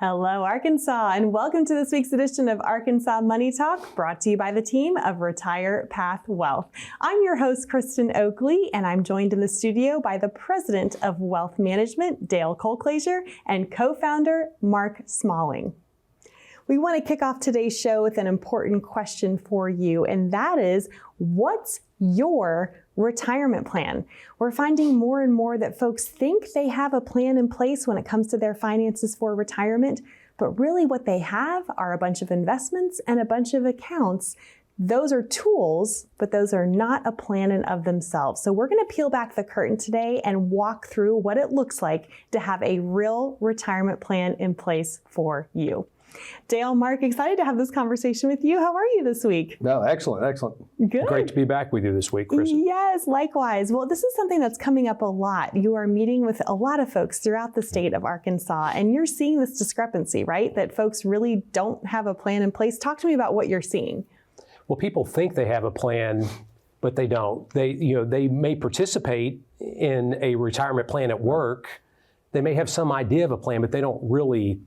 Hello, Arkansas, and welcome to this week's edition of Arkansas Money Talk, brought to you by the team of Retire Path Wealth. I'm your host, Kristen Oakley, and I'm joined in the studio by the president of Wealth Management, Dale Colclasure, and co-founder, Mark Smalling. We want to kick off today's show with an important question for you, and that is, what's your retirement plan? We're finding more and more that folks think they have a plan in place when it comes to their finances for retirement, but really what they have are a bunch of investments and a bunch of accounts. Those are tools, but those are not a plan in of themselves. So we're going to peel back the curtain today and walk through what it looks like to have a real retirement plan in place for you. Dale, Mark, excited to have this conversation with you. How are you this week? No, excellent. Good. Great to be back with you this week, Chris. Yes, likewise. Well, this is something that's coming up a lot. You are meeting with a lot of folks throughout the state of Arkansas, and you're seeing this discrepancy, right? That folks really don't have a plan in place. Talk to me about what you're seeing. Well, people think they have a plan, but they don't. They may participate in a retirement plan at work. They may have some idea of a plan, but they don't really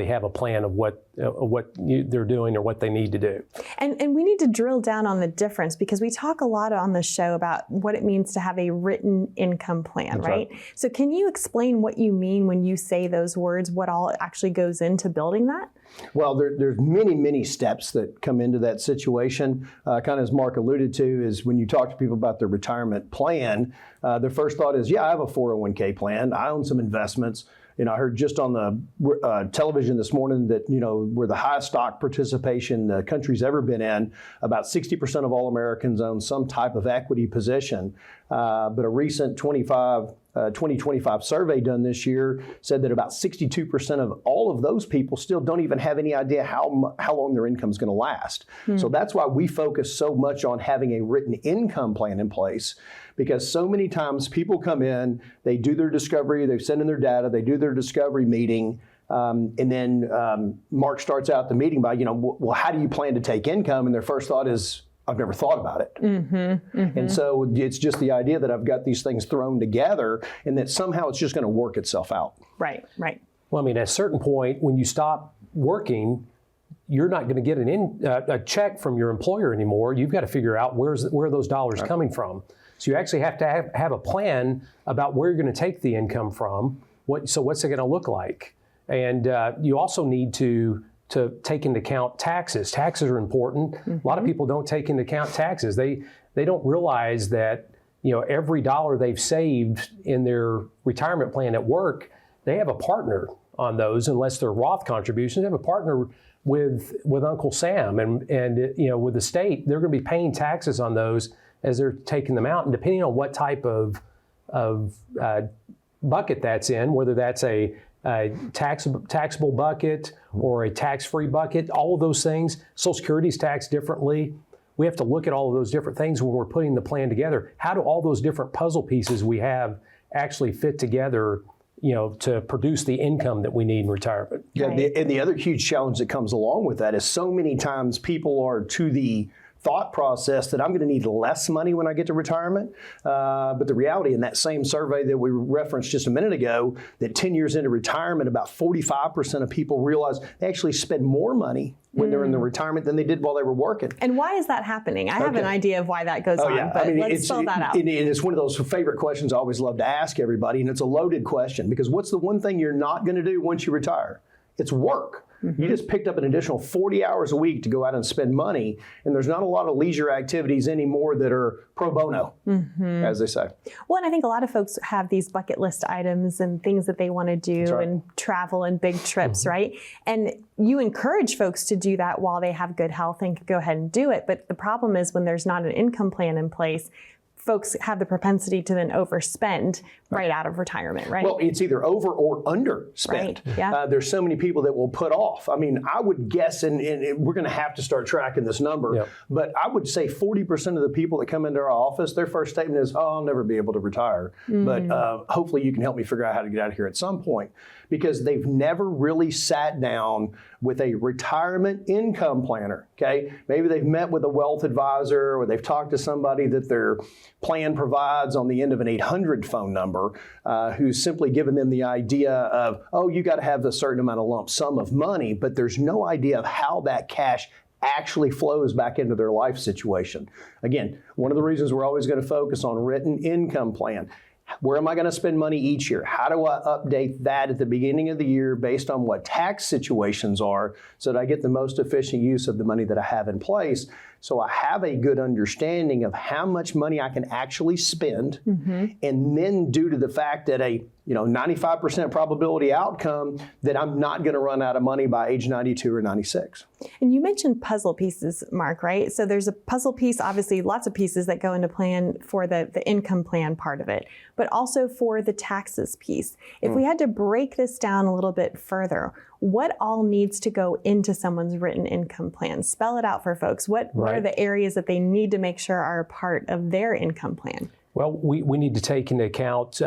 have a plan of what they're doing or what they need to do. And we need to drill down on the difference, because we talk a lot on the show about what it means to have a written income plan, right? So can you explain what you mean when you say those words, what all actually goes into building that? Well, there's many steps that come into that situation. Kind of as Mark alluded to, is when you talk to people about their retirement plan, their first thought is, yeah, I have a 401k plan. I own some investments. I heard just on the television this morning that, we're the highest stock participation the country's ever been in. About 60% of all Americans own some type of equity position. But a recent 2025 survey done this year said that about 62% of all of those people still don't even have any idea how long their income is going to last. So that's why we focus so much on having a written income plan in place, because so many times people come in, they do their discovery, they send in their data, they do their discovery meeting, and then Mark starts out the meeting by, well, how do you plan to take income? And their first thought is, I've never thought about it. And so it's just the idea that I've got these things thrown together and that somehow it's just going to work itself out. Right. Well, at a certain point, when you stop working, you're not going to get a check from your employer anymore. You've got to figure out where are those dollars coming from. So you actually have to have a plan about where you're going to take the income from. What's it going to look like? And you also need to take into account taxes. Taxes are important. A lot of people don't take into account taxes. They don't realize that every dollar they've saved in their retirement plan at work, they have a partner on those, unless they're Roth contributions. They have a partner with Uncle Sam, and with the state, they're going to be paying taxes on those as they're taking them out. And depending on what type of bucket that's in, whether that's a taxable bucket or a tax-free bucket, all of those things. Social Security is taxed differently. We have to look at all of those different things when we're putting the plan together. How do all those different puzzle pieces we have actually fit together, to produce the income that we need in retirement? Yeah, and the other huge challenge that comes along with that is so many times people are to the thought process that I'm going to need less money when I get to retirement. But the reality in that same survey that we referenced just a minute ago, that 10 years into retirement, about 45% of people realize they actually spend more money when they're in the retirement than they did while they were working. And why is that happening? I have an idea of why that goes on, but let's spell that out. It's one of those favorite questions I always love to ask everybody, and it's a loaded question, because what's the one thing you're not going to do once you retire? It's work. You just picked up an additional 40 hours a week to go out and spend money, and there's not a lot of leisure activities anymore that are pro bono, as they say. Well, and I think a lot of folks have these bucket list items and things that they want to do, and travel and big trips, right? And you encourage folks to do that while they have good health and go ahead and do it. But the problem is when there's not an income plan in place, folks have the propensity to then overspend right out of retirement, right? Well, it's either over or underspent. Right. Yeah. There's so many people that will put off. I would guess, and we're going to have to start tracking this number, but I would say 40% of the people that come into our office, their first statement is, oh, I'll never be able to retire. But hopefully you can help me figure out how to get out of here at some point, because they've never really sat down with a retirement income planner, okay? Maybe they've met with a wealth advisor, or they've talked to somebody that they're plan provides on the end of an 800 phone number, who's simply given them the idea of, oh, you got to have a certain amount of lump sum of money, but there's no idea of how that cash actually flows back into their life situation. Again, one of the reasons we're always going to focus on written income plan. Where am I going to spend money each year? How do I update that at the beginning of the year based on what tax situations are so that I get the most efficient use of the money that I have in place? So I have a good understanding of how much money I can actually spend. And then due to the fact that a 95% probability outcome that I'm not going to run out of money by age 92 or 96. And you mentioned puzzle pieces, Mark, right? So there's a puzzle piece, obviously lots of pieces that go into plan for the income plan part of it, but also for the taxes piece. If we had to break this down a little bit further, what all needs to go into someone's written income plan? Spell it out for folks. What are the areas that they need to make sure are a part of their income plan? Well, we need to take into account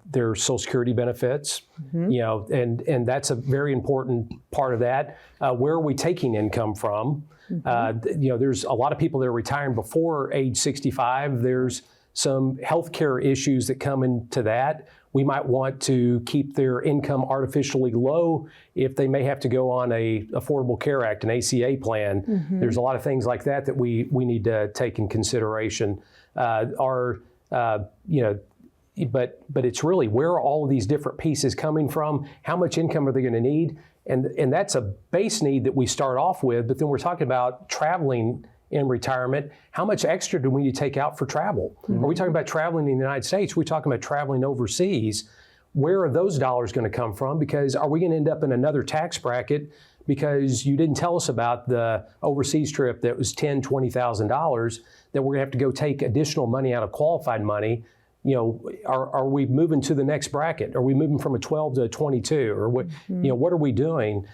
their Social Security benefits, and that's a very important part of that. Where are we taking income from? There's a lot of people that are retiring before age 65. There's some healthcare issues that come into that. We might want to keep their income artificially low if they may have to go on a Affordable Care Act, an ACA plan. There's a lot of things like that we need to take in consideration. But it's really where are all of these different pieces coming from? How much income are they going to need? And that's a base need that we start off with, but then we're talking about traveling in retirement. How much extra do we need to take out for travel? Are we talking about traveling in the United States? Are we talking about traveling overseas? Where are those dollars going to come from? Because are we going to end up in another tax bracket because you didn't tell us about the overseas trip that was $10,000, $20,000 that we're going to have to go take additional money out of qualified money? Are we moving to the next bracket? Are we moving from a 12 to a 22? Or what? What are we doing?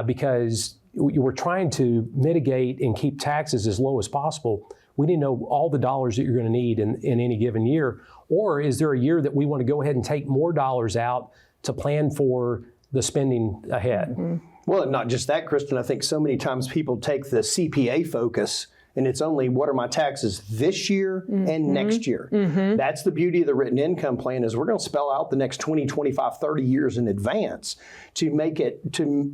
Because we're trying to mitigate and keep taxes as low as possible. We need to know all the dollars that you're going to need in any given year. Or is there a year that we want to go ahead and take more dollars out to plan for the spending ahead? Well, not just that, Kristen. I think so many times people take the CPA focus and it's only what are my taxes this year and next year. That's the beauty of the written income plan is we're going to spell out the next 20, 25, 30 years in advance to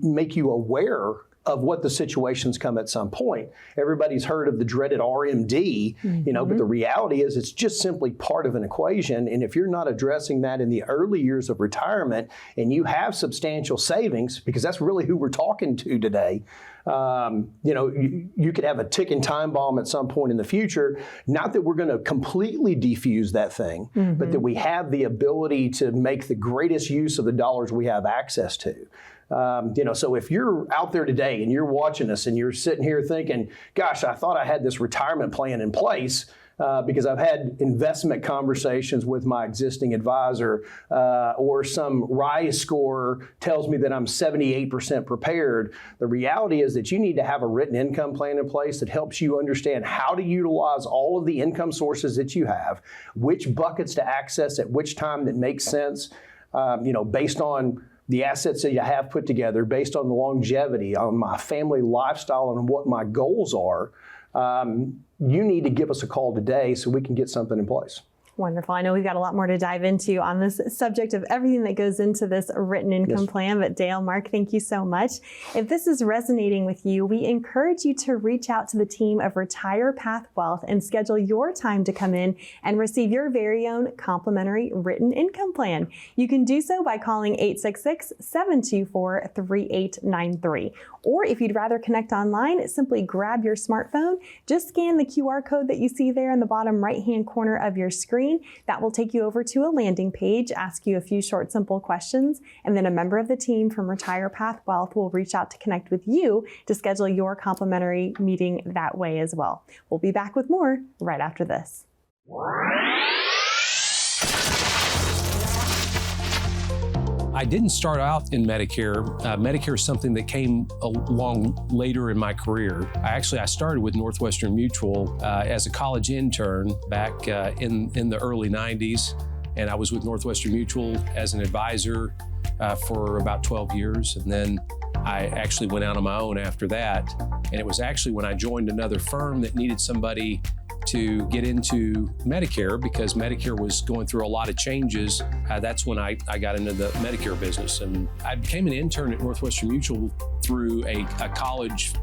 make you aware of what the situations come at some point. Everybody's heard of the dreaded RMD, but the reality is it's just simply part of an equation. And if you're not addressing that in the early years of retirement and you have substantial savings, because that's really who we're talking to today, you could have a ticking time bomb at some point in the future. Not that we're going to completely defuse that thing, but that we have the ability to make the greatest use of the dollars we have access to. So if you're out there today and you're watching us and you're sitting here thinking, gosh, I thought I had this retirement plan in place because I've had investment conversations with my existing advisor or some RISE score tells me that I'm 78% prepared. The reality is that you need to have a written income plan in place that helps you understand how to utilize all of the income sources that you have, which buckets to access at which time that makes sense, based on the assets that you have put together, based on the longevity, on my family lifestyle and what my goals are. You need to give us a call today so we can get something in place. Wonderful. I know we've got a lot more to dive into on this subject of everything that goes into this written income plan. But Dale, Mark, thank you so much. If this is resonating with you, we encourage you to reach out to the team of Retire Path Wealth and schedule your time to come in and receive your very own complimentary written income plan. You can do so by calling 866-724-3893. Or if you'd rather connect online, simply grab your smartphone, just scan the QR code that you see there in the bottom right-hand corner of your screen. That will take you over to a landing page, ask you a few short, simple questions, and then a member of the team from Retire Path Wealth will reach out to connect with you to schedule your complimentary meeting that way as well. We'll be back with more right after this. I didn't start out in Medicare. Medicare is something that came along later in my career. I started with Northwestern Mutual as a college intern back in the early 90s, and I was with Northwestern Mutual as an advisor for about 12 years, and then I actually went out on my own after that. And it was actually when I joined another firm that needed somebody to get into Medicare because Medicare was going through a lot of changes. That's when I got into the Medicare business. And I became an intern at Northwestern Mutual through a college,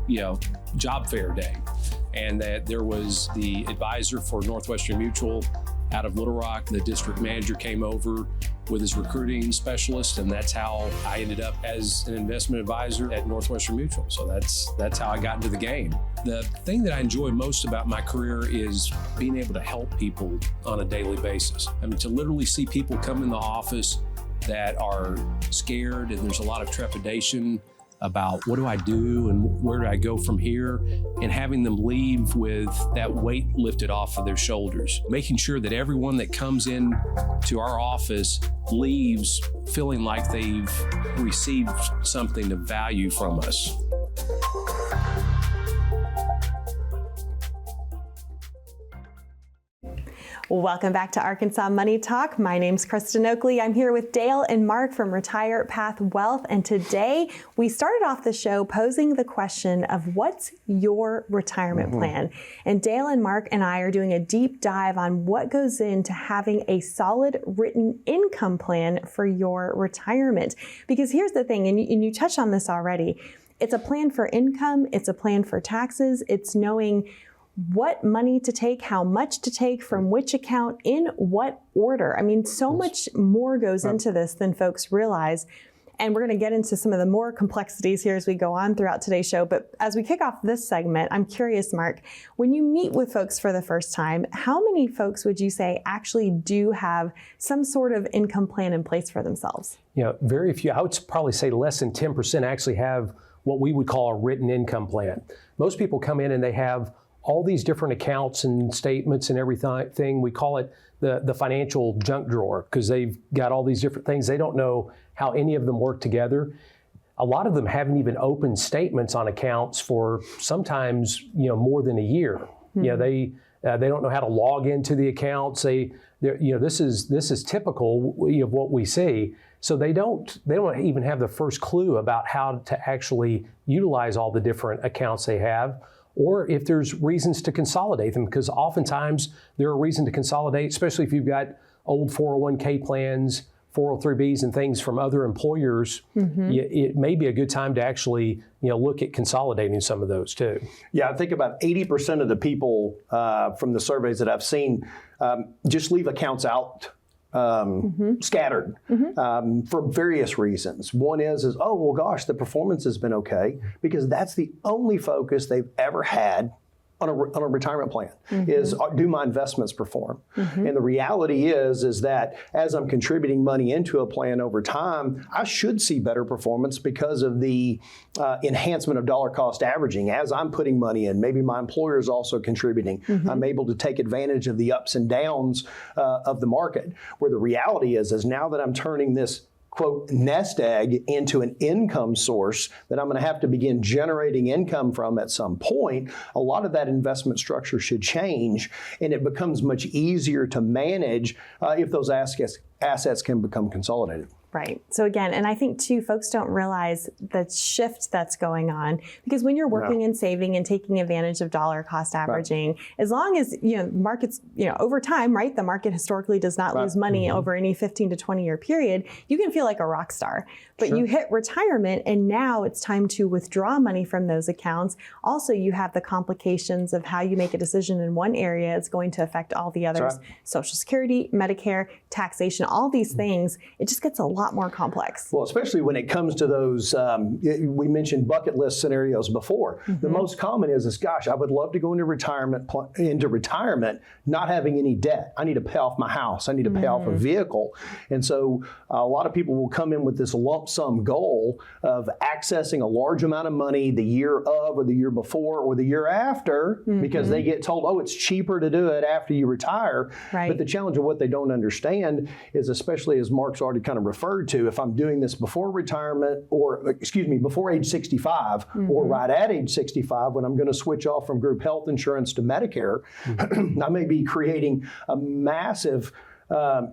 job fair day. And that there was the advisor for Northwestern Mutual out of Little Rock. The district manager came over with his recruiting specialist, and that's how I ended up as an investment advisor at Northwestern Mutual. So that's how I got into the game. The thing that I enjoy most about my career is being able to help people on a daily basis. I mean, to literally see people come in the office that are scared and there's a lot of trepidation about what do I do and where do I go from here, and having them leave with that weight lifted off of their shoulders, making sure that everyone that comes in to our office leaves feeling like they've received something of value from us. Welcome back to Arkansas Money Talk. My name's Kristen Oakley. I'm here with Dale and Mark from Retire Path Wealth. And today we started off the show posing the question of what's your retirement plan? And Dale and Mark and I are doing a deep dive on what goes into having a solid written income plan for your retirement. Because here's the thing, and you touched on this already, it's a plan for income, it's a plan for taxes, it's knowing what money to take, how much to take, from which account, in what order. I mean, so much more goes into this than folks realize. And we're going to get into some of the more complexities here as we go on throughout today's show. But as we kick off this segment, I'm curious, Mark, when you meet with folks for the first time, how many folks would you say actually do have some sort of income plan in place for themselves? Very few. I would probably say less than 10% actually have what we would call a written income plan. Most people come in and they have all these different accounts and statements and everything. We call it the financial junk drawer because they've got all these different things. They don't know how any of them work together. A lot of them haven't even opened statements on accounts for sometimes more than a year. They don't know how to log into the accounts. This is typical of what we see. So they don't even have the first clue about how to actually utilize all the different accounts they have, or if there's reasons to consolidate them, because oftentimes there are reasons to consolidate, especially if you've got old 401k plans, 403bs and things from other employers. It may be a good time to actually look at consolidating some of those too. Yeah, I think about 80% of the people from the surveys that I've seen just leave accounts out. Scattered for various reasons. One is, oh, well, gosh, the performance has been okay, because that's the only focus they've ever had on a retirement plan is, do my investments perform? And the reality is that as I'm contributing money into a plan over time, I should see better performance because of the enhancement of dollar cost averaging. As I'm putting money in, maybe my employer is also contributing. I'm able to take advantage of the ups and downs of the market, where the reality is now that I'm turning this quote, nest egg into an income source that I'm going to have to begin generating income from at some point, a lot of that investment structure should change, and it becomes much easier to manage if those assets can become consolidated. Right. So again, and I think too, folks don't realize the shift that's going on, because when you're working and saving and taking advantage of dollar cost averaging, as long as, markets, over time, right, the market historically does not lose money over any 15 to 20 year period, you can feel like a rock star. But you hit retirement and now it's time to withdraw money from those accounts. Also, you have the complications of how you make a decision in one area. It's going to affect all the others. Social Security, Medicare, taxation, all these things. It just gets a lot more complex. Well, especially when it comes to those, we mentioned bucket list scenarios before. The most common is, gosh, I would love to go into retirement, not having any debt. I need to pay off my house. I need to pay off a vehicle. And so a lot of people will come in with this lump sum goal of accessing a large amount of money the year of, or the year before, or the year after, because they get told, oh, it's cheaper to do it after you retire. But the challenge of what they don't understand is, especially as Mark's already kind of referred to, if I'm doing this before retirement, or before age 65, or right at age 65, when I'm going to switch off from group health insurance to Medicare, I may be creating a massive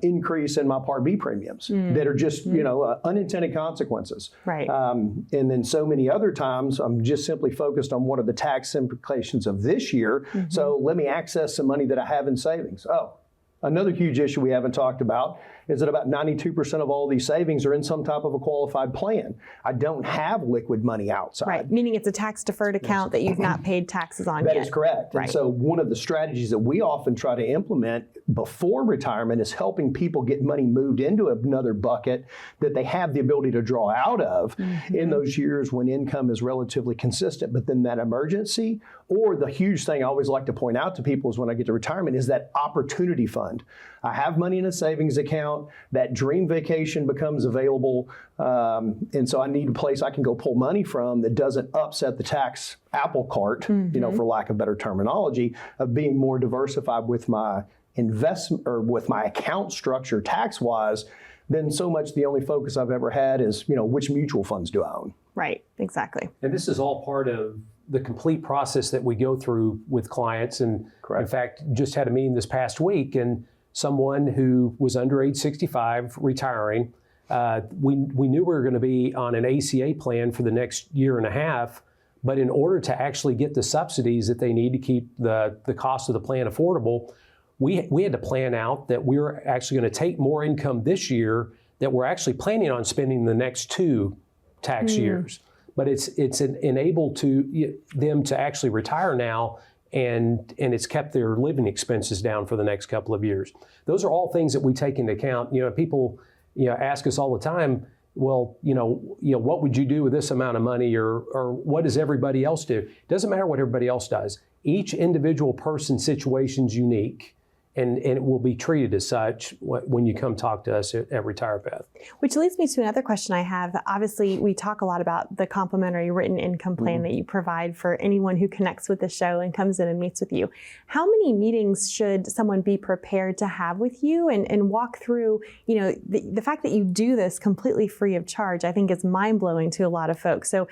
increase in my Part B premiums that are just, unintended consequences. Right. And then so many other times, I'm just simply focused on what are the tax implications of this year. So let me access some money that I have in savings. Oh, another huge issue we haven't talked about is that about 92% of all these savings are in some type of a qualified plan. I don't have liquid money outside. Right, meaning it's a tax-deferred account that you've not paid taxes on yet. That is correct. Right. And so one of the strategies that we often try to implement before retirement is helping people get money moved into another bucket that they have the ability to draw out of in those years when income is relatively consistent. But then that emergency, or the huge thing I always like to point out to people is when I get to retirement, is that opportunity fund. I have money in a savings account, that dream vacation becomes available, and so I need a place I can go pull money from that doesn't upset the tax apple cart, for lack of better terminology, of being more diversified with my investment or with my account structure tax-wise. Then so much the only focus I've ever had is, which mutual funds do I own? Right, exactly. And this is all part of the complete process that we go through with clients. And in fact, just had a meeting this past week, and someone who was under age 65 retiring, we knew we were going to be on an ACA plan for the next year and a half, but in order to actually get the subsidies that they need to keep the cost of the plan affordable, we had to plan out that we were actually going to take more income this year that we're actually planning on spending the next 2 tax years. But it's enabled to them to actually retire now, and it's kept their living expenses down for the next couple of years. Those are all things that we take into account. People ask us all the time, well, what would you do with this amount of money, or what does everybody else do? It doesn't matter what everybody else does. Each individual person's situation is unique. And it will be treated as such when you come talk to us at RetirePath. Which leads me to another question I have. Obviously, we talk a lot about the complimentary written income plan that you provide for anyone who connects with the show and comes in and meets with you. How many meetings should someone be prepared to have with you and walk through, the fact that you do this completely free of charge, I think is mind-blowing to a lot of folks. So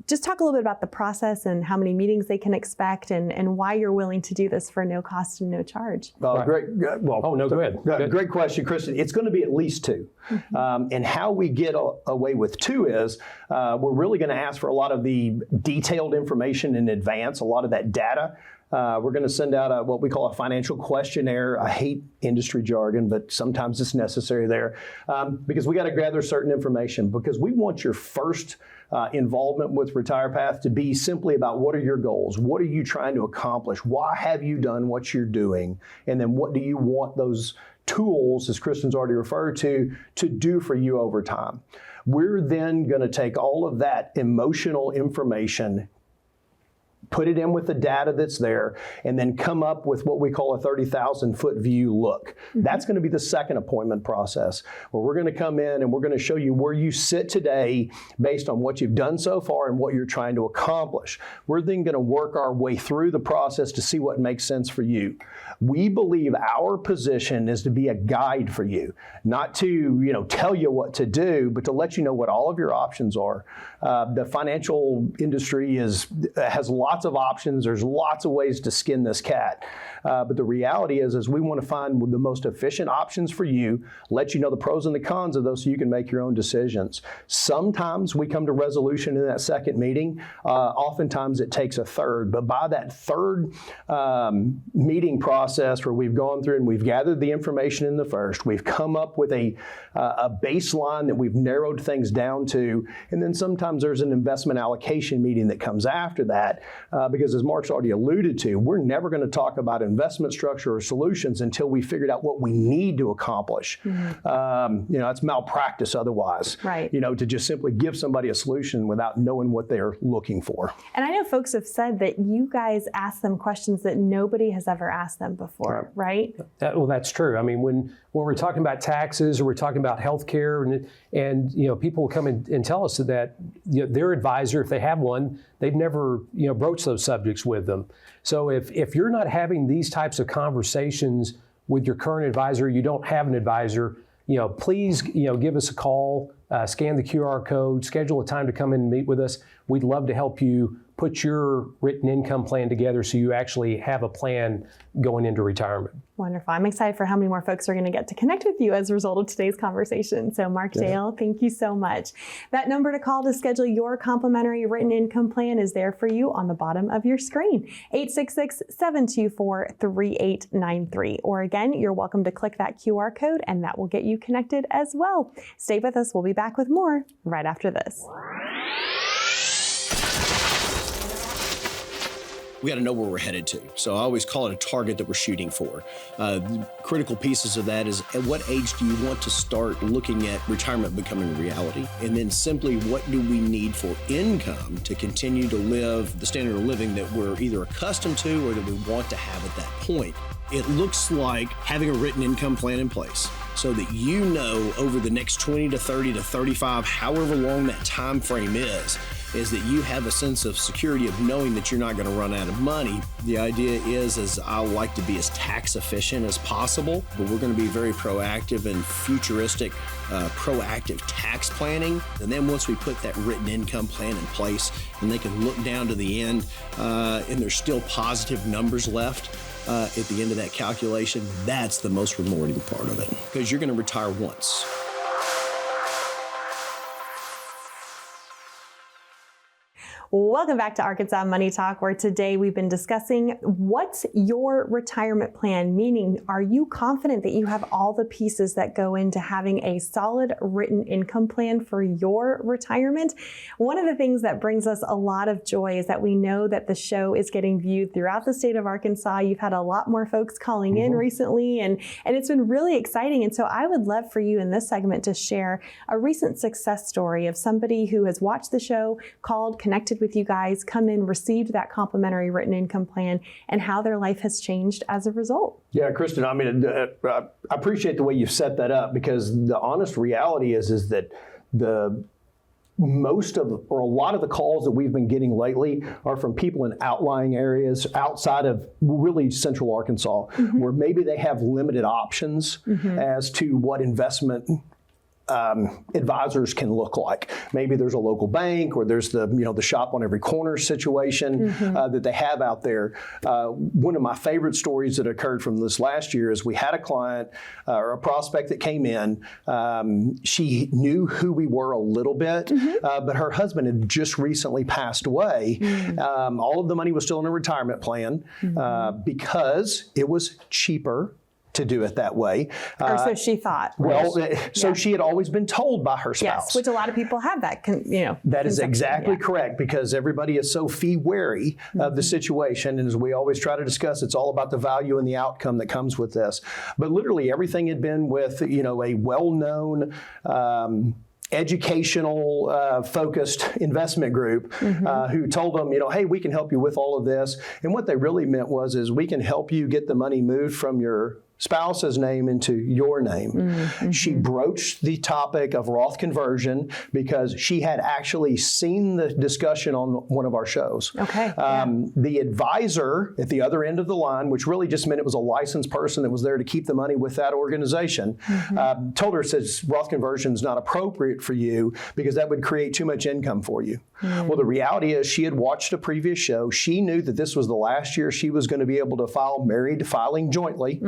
just talk a little bit about the process and how many meetings they can expect and why you're willing to do this for no cost and no charge. Great. Well, go ahead. Great question, Kristen. It's going to be at least 2. And how we get away with 2 is we're really going to ask for a lot of the detailed information in advance, a lot of that data. We're going to send out what we call a financial questionnaire. I hate industry jargon, but sometimes it's necessary there because we got to gather certain information because we want your first involvement with RetirePath to be simply about what are your goals? What are you trying to accomplish? Why have you done what you're doing? And then what do you want those tools, as Kristen's already referred to do for you over time? We're then going to take all of that emotional information, put it in with the data that's there, and then come up with what we call a 30,000-foot view look. That's going to be the second appointment process, where we're going to come in and we're going to show you where you sit today based on what you've done so far and what you're trying to accomplish. We're then going to work our way through the process to see what makes sense for you. We believe our position is to be a guide for you, not to tell you what to do, but to let you know what all of your options are. The financial industry has lots of options. There's lots of ways to skin this cat. But the reality is we want to find the most efficient options for you, let you know the pros and the cons of those so you can make your own decisions. Sometimes we come to resolution in that second meeting. Oftentimes it takes a third. But by that third meeting process where we've gone through and we've gathered the information in the first, we've come up with a baseline that we've narrowed things down to, and then sometimes there's an investment allocation meeting that comes after that. Because as Mark's already alluded to, we're never going to talk about investment structure or solutions until we figured out what we need to accomplish. It's malpractice otherwise. Right. To just simply give somebody a solution without knowing what they're looking for. And I know folks have said that you guys ask them questions that nobody has ever asked them before, right? Well, that's true. I mean, when we're talking about taxes or we're talking about healthcare, and people come in and tell us that their advisor, if they have one, they've never broached those subjects with them. So if you're not having these types of conversations with your current advisor, you don't have an advisor, please give us a call, scan the QR code, schedule a time to come in and meet with us. We'd love to help you put your written income plan together so you actually have a plan going into retirement. Wonderful. I'm excited for how many more folks are going to get to connect with you as a result of today's conversation. So Mark Dale, thank you so much. That number to call to schedule your complimentary written income plan is there for you on the bottom of your screen, 866-724-3893. Or again, you're welcome to click that QR code and that will get you connected as well. Stay with us. We'll be back with more right after this. We got to know where we're headed to. So I always call it a target that we're shooting for. The critical pieces of that is, at what age do you want to start looking at retirement becoming a reality? And then simply, what do we need for income to continue to live the standard of living that we're either accustomed to or that we want to have at that point? It looks like having a written income plan in place so that you know over the next 20 to 30 to 35, however long that time frame is that you have a sense of security of knowing that you're not going to run out of money. The idea is I like to be as tax efficient as possible, but we're going to be very proactive and futuristic, proactive tax planning. And then once we put that written income plan in place and they can look down to the end and there's still positive numbers left, at the end of that calculation, that's the most rewarding part of it, because you're going to retire once. Welcome back to Arkansas Money Talk, where today we've been discussing what's your retirement plan, meaning are you confident that you have all the pieces that go into having a solid written income plan for your retirement? One of the things that brings us a lot of joy is that we know that the show is getting viewed throughout the state of Arkansas. You've had a lot more folks calling in recently, and it's been really exciting. And so I would love for you in this segment to share a recent success story of somebody who has watched the show, called, connected with you guys, come in, received that complimentary written income plan, and how their life has changed as a result. Yeah, Kristen, I mean, I appreciate the way you've set that up, because the honest reality is that most of, or a lot of the calls that we've been getting lately are from people in outlying areas outside of really central Arkansas, where maybe they have limited options as to what investment advisors can look like. Maybe there's a local bank, or there's the shop on every corner situation that they have out there. One of my favorite stories that occurred from this last year is we had a client or a prospect that came in. She knew who we were a little bit, but her husband had just recently passed away. All of the money was still in a retirement plan because it was cheaper to do it that way. Or so she thought. Well, so she had always been told by her spouse. Yes, which a lot of people have that, That is exactly correct, because everybody is so fee wary of the situation. And as we always try to discuss, it's all about the value and the outcome that comes with this. But literally everything had been with, a well-known, educational focused investment group who told them, hey, we can help you with all of this. And what they really meant is we can help you get the money moved from your spouse's name into your name. She broached the topic of Roth conversion because she had actually seen the discussion on one of our shows. Okay. The advisor at the other end of the line, which really just meant it was a licensed person that was there to keep the money with that organization, told her, says, Roth conversion is not appropriate for you because that would create too much income for you. Well, the reality is she had watched a previous show. She knew that this was the last year she was going to be able to file married filing jointly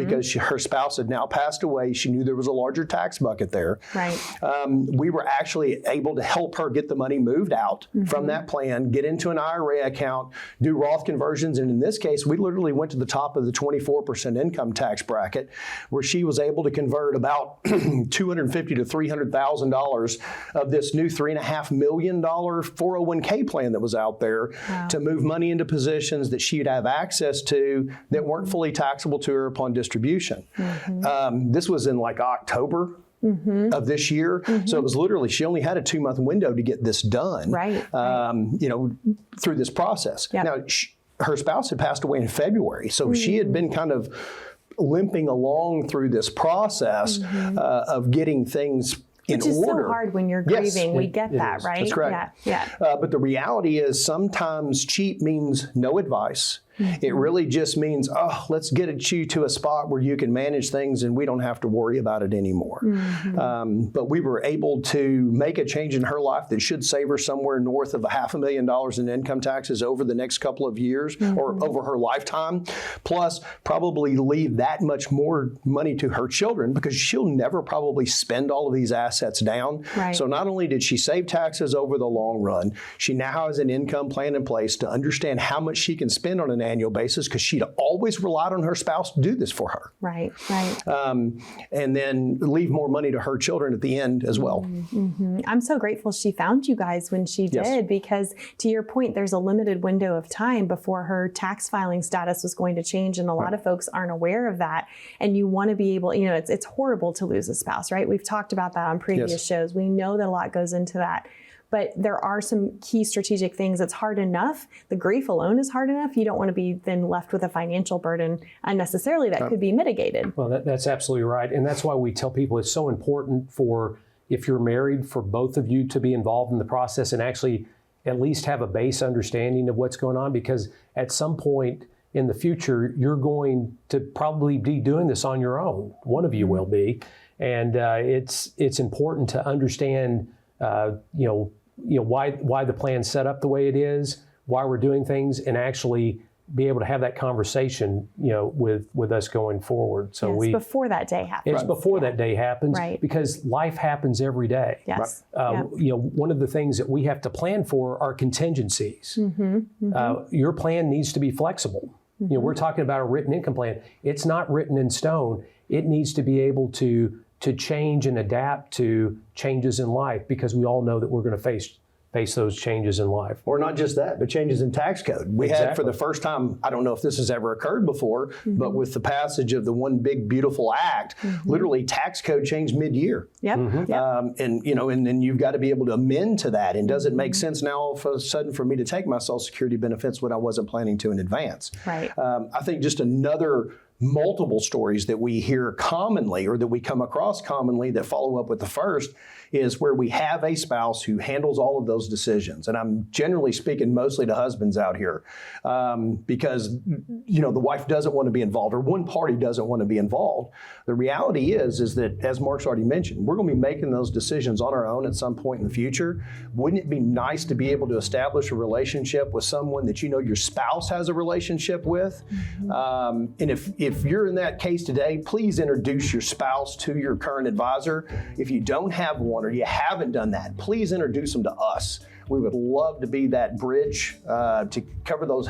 because her spouse had now passed away. She knew there was a larger tax bucket there. Right. We were actually able to help her get the money moved out from that plan, get into an IRA account, do Roth conversions. And in this case, we literally went to the top of the 24% income tax bracket, where she was able to convert about $250,000 to $300,000 of this new $3.5 million 401k plan that was out there to move money into positions that she'd have access to that weren't fully taxable to her upon distribution. This was in like October of this year. So it was literally, she only had a 2-month window to get this done, through this process. Now, her spouse had passed away in February. So she had been kind of limping along through this process of getting things in order. Which is so hard when you're grieving. We get that, right? That's correct. Yeah. But the reality is sometimes cheap means no advice. It really just means, oh, let's get you to a spot where you can manage things and we don't have to worry about it anymore. But we were able to make a change in her life that should save her somewhere north of $500,000 in income taxes over the next couple of years or over her lifetime, plus probably leave that much more money to her children because she'll never probably spend all of these assets down. Right. So not only did she save taxes over the long run, she now has an income plan in place to understand how much she can spend on an annual basis because she'd always relied on her spouse to do this for her. Right, right. And then leave more money to her children at the end as well. I'm so grateful she found you guys when she did, Yes. because to your point, there's a limited window of time before her tax filing status was going to change. And a lot of folks aren't aware of that. And you want to be able, it's horrible to lose a spouse, right? We've talked about that on previous Yes. shows. We know that a lot goes into that. But there are some key strategic things. It's hard enough. The grief alone is hard enough. You don't want to be then left with a financial burden unnecessarily that could be mitigated. Well, that's absolutely right. And that's why we tell people it's so important for, if you're married, for both of you to be involved in the process and actually at least have a base understanding of what's going on, because at some point in the future, you're going to probably be doing this on your own. One of you will be. And it's important to understand, why the plan's set up the way it is, why we're doing things, and actually be able to have that conversation, with us going forward. So Yes, before that day happens. it's before that day happens, Right. because life happens every day. Yes. One of the things that we have to plan for are contingencies. Your plan needs to be flexible. We're talking about a written income plan. It's not written in stone. It needs to be able to change and adapt to changes in life, because we all know that we're going to face those changes in life. Or not just that, but changes in tax code. We had for Exactly. the first time, I don't know if this has ever occurred before, but with the passage of the One Big Beautiful Act, literally tax code changed mid-year. Yep. Yep. And then you've got to be able to amend to that. And does it make sense now all of a sudden for me to take my Social Security benefits when I wasn't planning to in advance? Right. I think just another multiple stories that we hear commonly or that we come across commonly that follow up with the first is where we have a spouse who handles all of those decisions. And I'm generally speaking mostly to husbands out here because, the wife doesn't want to be involved or one party doesn't want to be involved. The reality is that, as Mark's already mentioned, we're going to be making those decisions on our own at some point in the future. Wouldn't it be nice to be able to establish a relationship with someone that your spouse has a relationship with? And if you're in that case today, please introduce your spouse to your current advisor. If you don't have one or you haven't done that, please introduce them to us. We would love to be that bridge to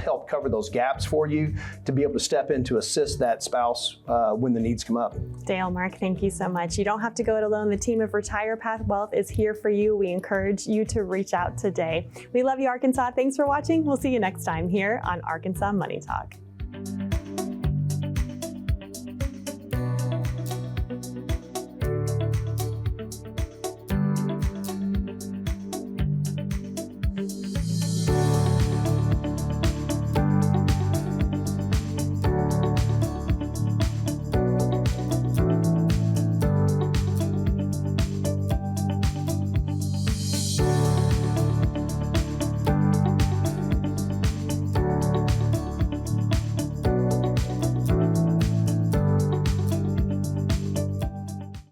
help cover those gaps for you, to be able to step in to assist that spouse when the needs come up. Dale, Mark, thank you so much. You don't have to go it alone. The team of Retire Path Wealth is here for you. We encourage you to reach out today. We love you, Arkansas. Thanks for watching. We'll see you next time here on Arkansas Money Talk.